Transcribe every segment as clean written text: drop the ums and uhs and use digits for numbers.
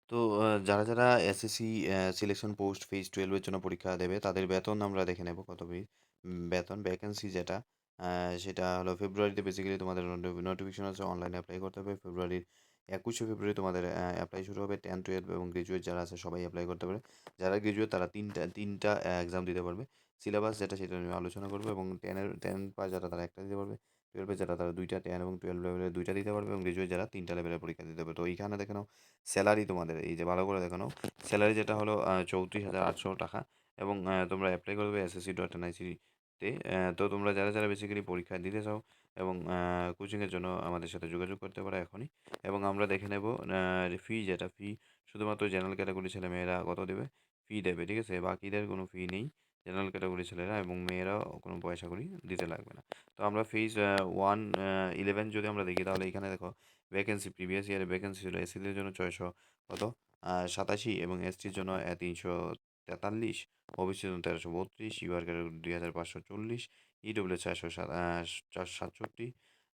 তো যারা SSC selection post phase 12 এর জন্য পরীক্ষা দেবে তাদের বেতন আমরা দেখে নেব কত বেতন ভ্যাকেন্সি যেটা সেটা হলো ফেব্রুয়ারিতে বেসিক্যালি তোমাদের নোটিফিকেশন আছে অনলাইনে অ্যাপ্লাই করতে হবে ফেব্রুয়ারির 21শে ফেব্রুয়ারি তোমাদের অ্যাপ্লাই শুরু হবে 10 12 এবং গ্রাজুয়েট যারা আছে সবাই অ্যাপ্লাই করতে পারে যারা গ্রাজুয়েট তারা তিনটা এক্সাম দিতে পারবে সিলেবাস যেটা সেটা নিয়ে আলোচনা করবো এবং 10 পাস যারা তারা একটা দিতে পারবে 12 যারা তারা দুইটা 10 এবং 12 লেভেলের দুইটা দিতে পারবে এবং গ্রাজুয়েট যারা তিনটা লেভেলের পরীক্ষা দিতে পারবে তো এইখানে দেখে নাও স্যালারি তোমাদের এই যে ভালো করে দেখানো স্যালারি যেটা হলো 34,800 টাকা এবং তোমরা অ্যাপ্লাই করবে SSC.NIC-তে তো তোমরা যারা বেসিক্যালি পরীক্ষা দিতে চাও এবং কোচিংয়ের জন্য আমাদের সাথে যোগাযোগ করতে পারো এখনই এবং আমরা দেখে নেব ফি যেটা ফি শুধুমাত্র জেনারেল ক্যাটাগরি ছেলেমেয়েরা কত দেবে ফি দেবে ঠিক আছে বাকিদের কোনো ফি নেই জেনারেল ক্যাটাগরি ছেলেরা এবং মেয়েরাও কোনো পয়সা করি দিতে লাগবে না তো আমরা ফেজ 11 যদি আমরা দেখি তাহলে এখানে দেখো ভ্যাকেন্সি প্রিভিয়াস ইয়ারে ভ্যাকেন্সি ছিল এসসিদের জন্য 687 এবং এসটির জন্য 343 ওবিসির জন্য 1332 ইউআর ক্যাটাগরি 2540 ইডব্লিউ 467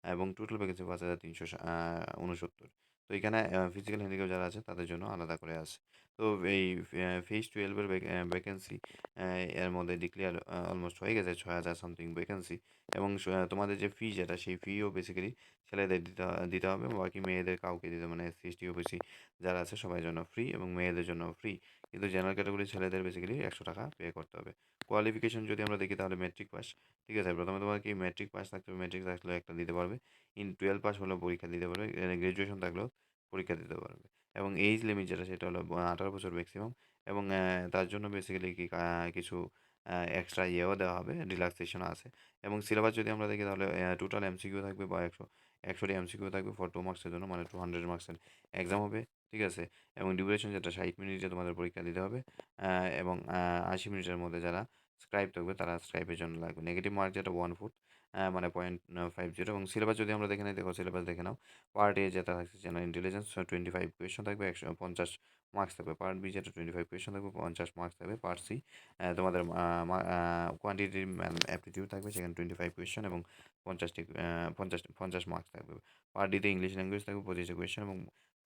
এবং টোটাল ভ্যাকেন্সি 5369 তো এখানে ফিজিক্যাল হ্যান্ডিক্যাপ যারা আছে তাদের জন্য আলাদা করে আছে তো এই ফেজ 12-এর ভ্যাকেন্সি এর মধ্যে ডিক্লেয়ার অলমোস্ট হয়ে গেছে 6,000 সামথিং ভ্যাকেন্সি এবং তোমাদের যে ফি যেটা সেই ফিও বেসিক্যালি ছেলেদের দিতে হবে বাকি মেয়েদের কাউকে দিতে মানে এসসি এসটি ওবিসি যারা আছে সবার জন্য ফ্রি এবং মেয়েদের জন্য ফ্রি কিন্তু জেনারেল ক্যাটাগরি ছেলেদের বেসিক্যালি 100 টাকা পে করতে হবে কোয়ালিফিকেশন যদি আমরা দেখি তাহলে মেট্রিক পাস ঠিক আছে প্রথমে তোমার কি মেট্রিক পাস থাকতে হবে মেট্রিক থাকলেও একটা দিতে পারবে 12 পাস হলেও পরীক্ষা দিতে পারবে গ্র্যাজুয়েশন থাকলেও পরীক্ষা দিতে পারবে এবং এইজ লিমিট যেটা সেটা হলো 18 বছর ম্যাক্সিমাম এবং তার জন্য বেসিক্যালি কিছু এক্সট্রা ইয়েও দেওয়া হবে রিল্যাক্সেশন আছে এবং সিলেবাস যদি আমরা দেখি তাহলে টোটাল এমসিকিউ থাকবে বা 100টি এমসিকিউ থাকবে ফর 2 মার্কসের জন্য মানে 200 মার্কসের এক্সাম হবে ঠিক আছে এবং ডিউরেশন যেটা 60 মিনিটে তোমাদের পরীক্ষা দিতে হবে এবং 80 মিনিটের মধ্যে যারা স্ক্রাইব থাকবে তারা স্ক্রাইবের জন্য লাগবে নেগেটিভ মার্ক যেটা 1 ফুট মানে 0.50 এবং সিলেবাস যদি আমরা দেখে নিই দেখো সিলেবাস দেখে নাও পার্ট এ যেটা থাকছে জেনারেল ইন্টেলিজেন্স 25 কোয়েশন থাকবে 150 মার্কস থাকবে পার্ট বি যেটা 25 কোয়েশন থাকবে 50 মার্কস থাকবে পার্ট সি তোমাদের কোয়ান্টিটিভ অ্যাপটিটিউড থাকবে সেখানে 25 কোয়েশন এবং 50 মার্কস থাকবে পার্ট ডিতে ইংলিশ ল্যাঙ্গুয়েজ থাকবে 25 কোয়েশন এবং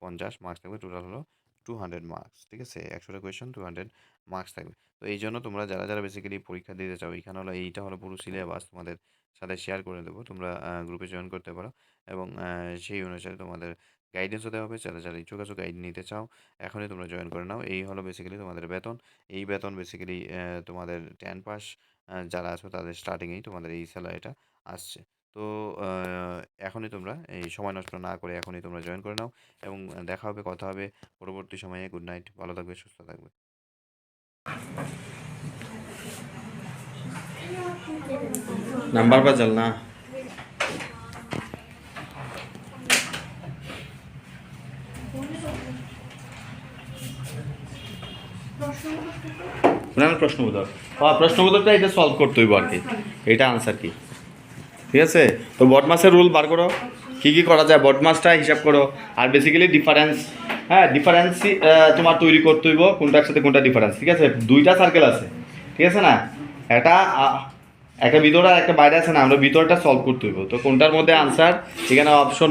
50 মার্কস থাকবে টোটাল হলো 200 মার্কস ঠিক আছে 100টা কোয়েশন 200 মার্কস থাকবে তো এই জন্য তোমরা যারা বেসিক্যালি পরীক্ষা দিতে চাও এইখানে হলো এইটা হলো পুরো সিলেবাস তোমাদের সাথে শেয়ার করে দেবো তোমরা গ্রুপে জয়েন করতে পারো এবং সেই অনুসারে তোমাদের গাইডেন্সও দেওয়া হবে যারা ইচ্ছুক আছো গাইড নিতে চাও এখনই তোমরা জয়েন করে নাও এই হলো বেসিক্যালি তোমাদের বেতন এই বেতন বেসিক্যালি তোমাদের 10 পাস যারা আছো তাদের স্টার্টিংয়েই তোমাদের এই স্যালারিটা আসছে তো এখনই তোমরা এই সময় নষ্ট না করে এখনই তোমরা জয়েন করে নাও এবং দেখা হবে কথা হবে পরবর্তী সময়ে গুড নাইট ভালো থাকবে সুস্থ থাকবে নাম্বার বাজাল না প্রশ্নবোধক প্রশ্নবোধকটা এটা সলভ করতে হইব আর কি এটা আনসার কি ঠিক আছে তো বটমাসের রুল বার করো কী কী করা যায় বটমাসটা হিসাব করো আর বেসিক্যালি ডিফারেন্স হ্যাঁ ডিফারেন্সই তোমার তৈরি করতে হইব কোনটার সাথে কোনটা ডিফারেন্স ঠিক আছে দুইটা সার্কেল আছে ঠিক আছে না এটা একটা ভিতরে আর একটা বাইরে আছে না আমরা ভিতরটা সলভ করতে হইব তো কোনটার মধ্যে আনসার এখানে অপশন